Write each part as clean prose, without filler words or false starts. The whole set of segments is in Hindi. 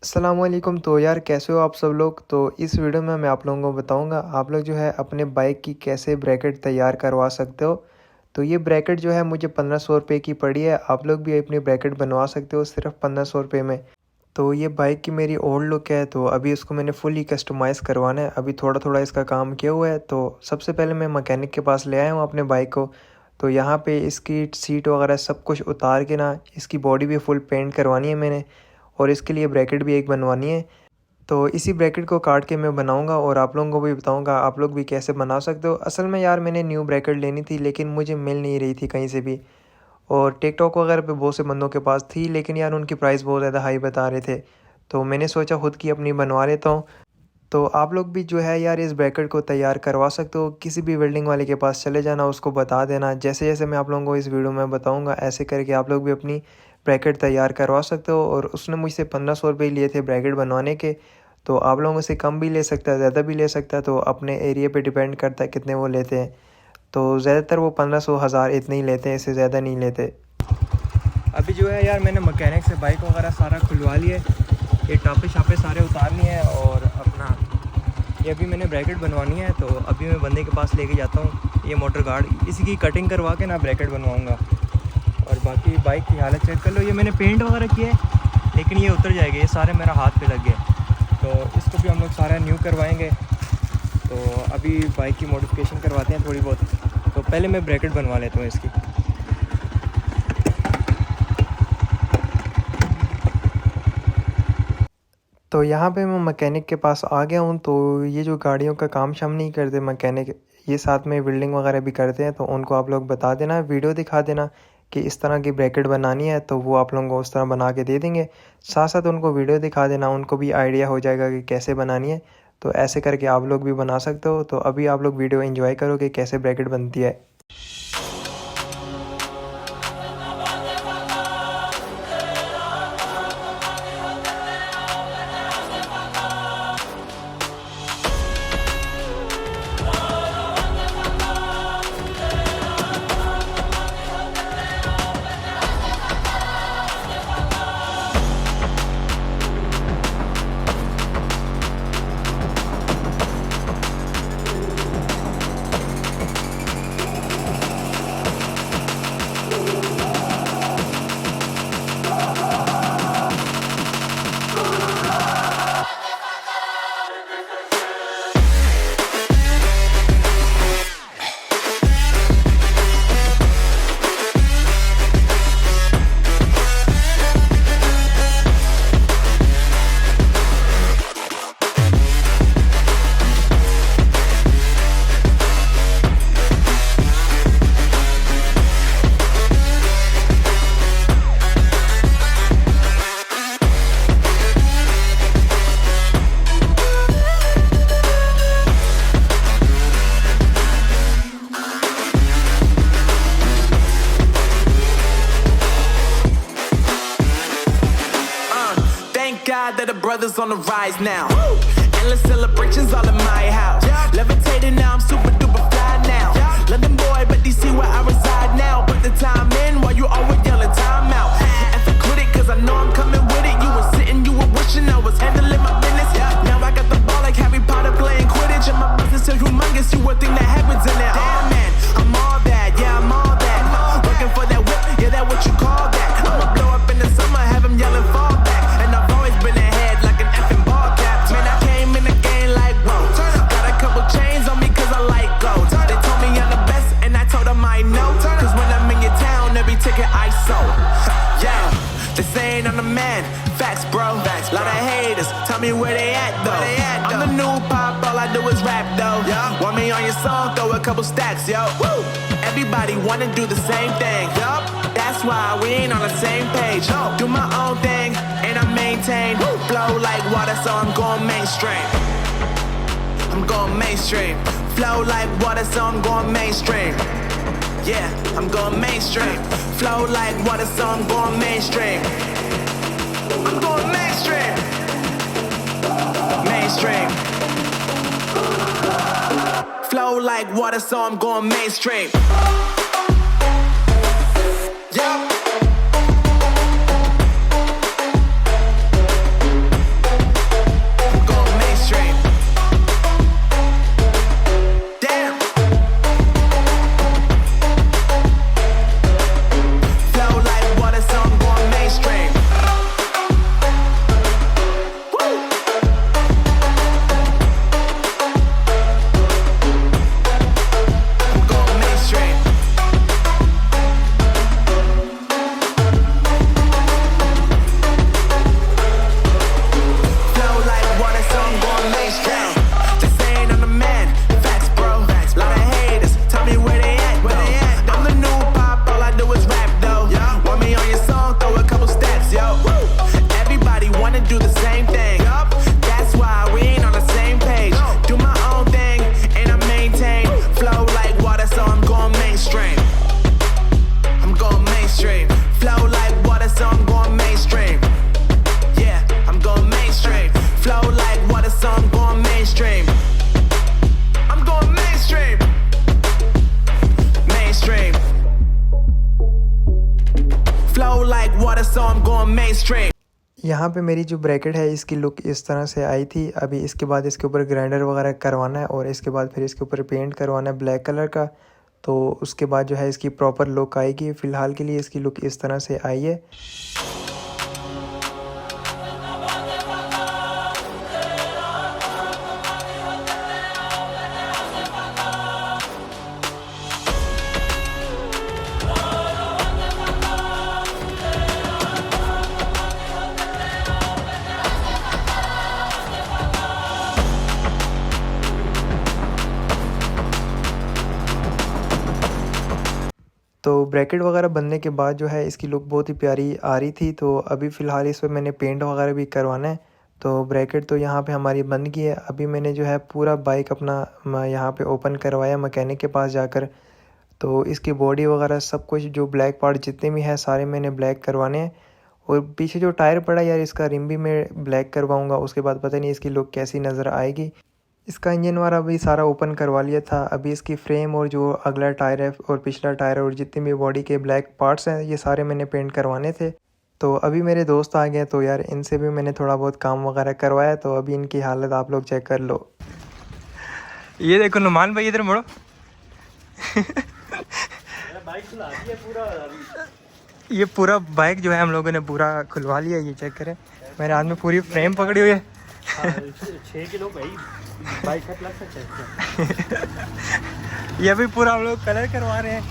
अस्सलामुअलैकुम। तो यार कैसे हो आप सब लोग। तो इस वीडियो में मैं आप लोगों को बताऊंगा आप लोग जो है अपने बाइक की कैसे ब्रैकेट तैयार करवा सकते हो। तो ये ब्रैकेट जो है मुझे 1500 रुपये की पड़ी है। आप लोग भी अपनी ब्रैकेट बनवा सकते हो सिर्फ 1500 रुपये में। तो ये बाइक की मेरी ओल्ड लुक है, तो अभी उसको मैंने फुली कस्टमाइज़ करवाना है। अभी थोड़ा थोड़ा इसका काम किया हुआ है। तो सबसे पहले मैं मैकेनिक के पास ले आया हूँ अपने बाइक को। तो यहाँ पे इसकी सीट वगैरह सब कुछ उतार के ना इसकी बॉडी भी फुल पेंट करवानी है मैंने, और इसके लिए ब्रैकेट भी एक बनवानी है। तो इसी ब्रैकेट को काट के मैं बनाऊंगा और आप लोगों को भी बताऊंगा आप लोग भी कैसे बना सकते हो। असल में यार मैंने न्यू ब्रैकेट लेनी थी लेकिन मुझे मिल नहीं रही थी कहीं से भी, और टिकटॉक वगैरह पे बहुत से बंदों के पास थी लेकिन यार उनकी प्राइस बहुत ज़्यादा हाई बता रहे थे। तो मैंने सोचा खुद की अपनी बनवा लेता हूँ। तो आप लोग भी जो है यार इस ब्रैकेट को तैयार करवा सकते हो। किसी भी वेल्डिंग वाले के पास चले जाना, उसको बता देना जैसे जैसे मैं आप लोगों को इस वीडियो में बताऊंगा ऐसे करके आप लोग भी अपनी ब्रैकेट तैयार करवा सकते हो। और उसने मुझसे 1500 रुपये लिए थे ब्रैकेट बनवाने के। तो आप लोगों से कम भी ले सकता है, ज़्यादा भी ले सकता है, तो अपने एरिया पे डिपेंड करता है कितने वो लेते हैं। तो ज़्यादातर वो 1500 1000 इतने ही लेते हैं, इससे ज़्यादा नहीं लेते। अभी जो है यार मैंने मैकेनिक से बाइक वगैरह सारा खुलवा लिया है। ये टापे शापे सारे उतारनी है और अपना ये अभी मैंने ब्रैकेट बनवानी है। तो अभी मैं बंदे के पास लेके जाता हूँ ये मोटर गार्ड, इसी की कटिंग करवा के ना ब्रैकेट बनवाऊँगा। और बाकी बाइक की हालत चेक कर लो। ये मैंने पेंट वगैरह किया है लेकिन ये उतर जाएगा, ये सारे मेरा हाथ पे लग गए। तो इसको भी हम लोग सारा न्यू करवाएंगे। तो अभी बाइक की मॉडिफिकेशन करवाते हैं थोड़ी बहुत। तो पहले मैं ब्रैकेट बनवा लेता हूँ इसकी। तो यहाँ पे मैं मैकेनिक के पास आ गया हूँ। तो ये जो गाड़ियों का काम शाम नहीं करते मैकेनिक, ये साथ में वेल्डिंग वगैरह भी करते हैं। तो उनको आप लोग बता देना, वीडियो दिखा देना कि इस तरह की ब्रैकेट बनानी है, तो वो आप लोगों को उस तरह बना के दे देंगे। साथ साथ उनको वीडियो दिखा देना, उनको भी आइडिया हो जाएगा कि कैसे बनानी है। तो ऐसे करके आप लोग भी बना सकते हो। तो अभी आप लोग वीडियो एंजॉय करो कि कैसे ब्रैकेट बनती है। God that the brothers on the rise now. Endless celebrations all in my house. Levitating now, I'm super duper fly now. London boy, but DC where I reside now. Put the time in while you always yelling time out. And for quit it, cause I know I'm coming with it. You were sitting, you were wishing I was handling my business. Now I got the ball like Harry Potter playing Quidditch. And my business is humongous, you would think that happens in it. Damn man, I'm all that, yeah I'm all that. Working for that whip, yeah that what you call that. I'ma blow up in the summer, have him yelling fall back. And I've always been ahead like an effing ball cap. Man, I came in the game like whoa. Got a couple chains on me cause I like gold. They told me I'm the best and I told them I know. Cause when I'm in your town, every ticket I sold. Yeah, they saying I'm the man. Facts, bro. Lot of haters, tell me where they at though. I'm the new pop, all I do is rap though. Want me on your song, throw a couple stacks, yo. Woo! Everybody wanna do the same thing. That's why we ain't on the same page. Do my own thing and I maintain. Flow like water, so I'm going mainstream. I'm going mainstream. Flow like water, so I'm going mainstream. Yeah, I'm going mainstream. Flow like water, so I'm going mainstream. I'm going mainstream. Mainstream. Flow like water, so I'm going mainstream. Yeah. the same thing. That's why we ain't on the same page. Do my own thing and I maintain. Flow like water, so I'm going mainstream. I'm going mainstream. Flow like water, so I'm going mainstream. Yeah, I'm going mainstream. Flow like water, so I'm going mainstream. I'm going mainstream. Mainstream. Flow like water, so I'm going mainstream. यहाँ पे मेरी जो ब्रैकेट है इसकी लुक इस तरह से आई थी। अभी इसके बाद इसके ऊपर ग्राइंडर वगैरह करवाना है और इसके बाद फिर इसके ऊपर पेंट करवाना है ब्लैक कलर का। तो उसके बाद जो है इसकी प्रॉपर लुक आएगी। फ़िलहाल के लिए इसकी लुक इस तरह से आई है। तो ब्रैकेट वगैरह बनने के बाद जो है इसकी लुक बहुत ही प्यारी आ रही थी। तो अभी फ़िलहाल इस पर मैंने पेंट वगैरह भी करवाना है। तो ब्रैकेट तो यहाँ पे हमारी बन गई है। अभी मैंने जो है पूरा बाइक अपना यहाँ पे ओपन करवाया मैकेनिक के पास जाकर। तो इसकी बॉडी वगैरह सब कुछ जो ब्लैक पार्ट जितने भी हैं सारे मैंने ब्लैक करवाने हैं। और पीछे जो टायर पड़ा यार इसका रिम भी मैं ब्लैक करवाऊँगा। उसके बाद पता नहीं इसकी लुक कैसी नज़र आएगी। इसका इंजन वाला भी सारा ओपन करवा लिया था। अभी इसकी फ्रेम और जो अगला टायर है और पिछला टायर और जितने भी बॉडी के ब्लैक पार्ट्स हैं ये सारे मैंने पेंट करवाने थे। तो अभी मेरे दोस्त आ गए तो यार इनसे भी मैंने थोड़ा बहुत काम वगैरह करवाया। तो अभी इनकी हालत आप लोग चेक कर लो। ये देखो नुमान भाई इधर मुड़ो। ये पूरा बाइक जो है हम लोगों ने पूरा खुलवा लिया। ये चेक करें मेरे हाथ में पूरी फ्रेम पकड़ी हुई है। 6 किलो भाई बाइक का प्लस है। ये भी पूरा हम लोग कलर करवा रहे हैं।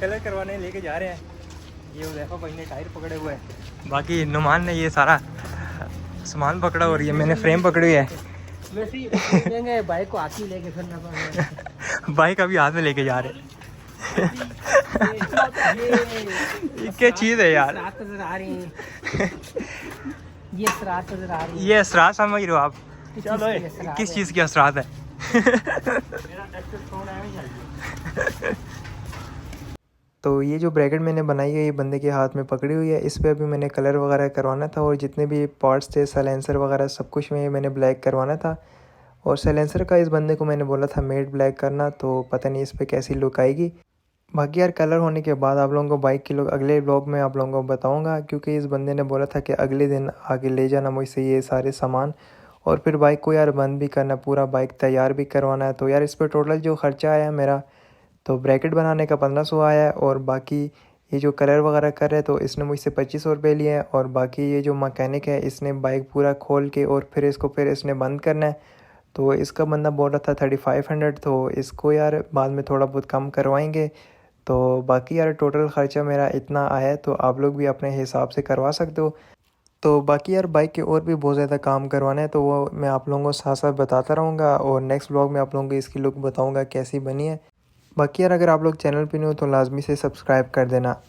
कलर करवाने लेके जा रहे हैं। ये देखो भाई ने टायर पकड़े हुए हैं। बाकी नुमान ने ये सारा सामान पकड़ा और ये मैंने फ्रेम पकड़ी हुई है। वैसे ही बाइक को हाथ में लेके फिरना पड़ेगा। बाइक अभी हाथ में लेके जा रहे हैं। ये क्या चीज़ है यार। ये असरात नजर आ रही है। ये असरात समझ रहे हो आप? किस चीज़ की असरात है? तो ये जो ब्रैकेट मैंने बनाई है ये बंदे के हाथ में पकड़ी हुई है। इस पर अभी मैंने कलर वगैरह करवाना था और जितने भी पार्ट्स थे साइलेंसर वगैरह सब कुछ में मैंने ब्लैक करवाना था। और साइलेंसर का इस बंदे को मैंने बोला था मेट ब्लैक करना। तो पता नहीं इस पर कैसी लुक आएगी। बाकी यार कलर होने के बाद आप लोगों को बाइक की लुक अगले व्लॉग में आप लोगों को बताऊंगा। क्योंकि इस बंदे ने बोला था कि अगले दिन आगे ले जाना मुझसे ये सारे सामान और फिर बाइक को यार बंद भी करना, पूरा बाइक तैयार भी करवाना है। तो यार इस पर टोटल जो ख़र्चा आया मेरा तो ब्रैकेट बनाने का 1500 आया है। और बाकी ये जो कलर वगैरह कर रहे हैं तो इसने मुझसे 2500 रुपये लिए हैं। और बाकी ये जो मैकेनिक है इसने बाइक पूरा खोल के और फिर इसने बंद करना है। तो इसका बंदा बोल रहा था 3500। तो इसको यार बाद में थोड़ा बहुत कम करवाएंगे। तो बाकी यार टोटल ख़र्चा मेरा इतना आया है। तो आप लोग भी अपने हिसाब से करवा सकते हो। तो बाकी यार बाइक के और भी बहुत ज़्यादा काम करवाना है तो वो मैं आप लोगों को साथ साथ बताता रहूँगा। और नेक्स्ट व्लॉग में आप लोगों को इसकी लुक बताऊँगा कैसी बनी है। बाकी यार अगर आप लोग चैनल पे नहीं हो तो लाजमी से सब्सक्राइब कर देना।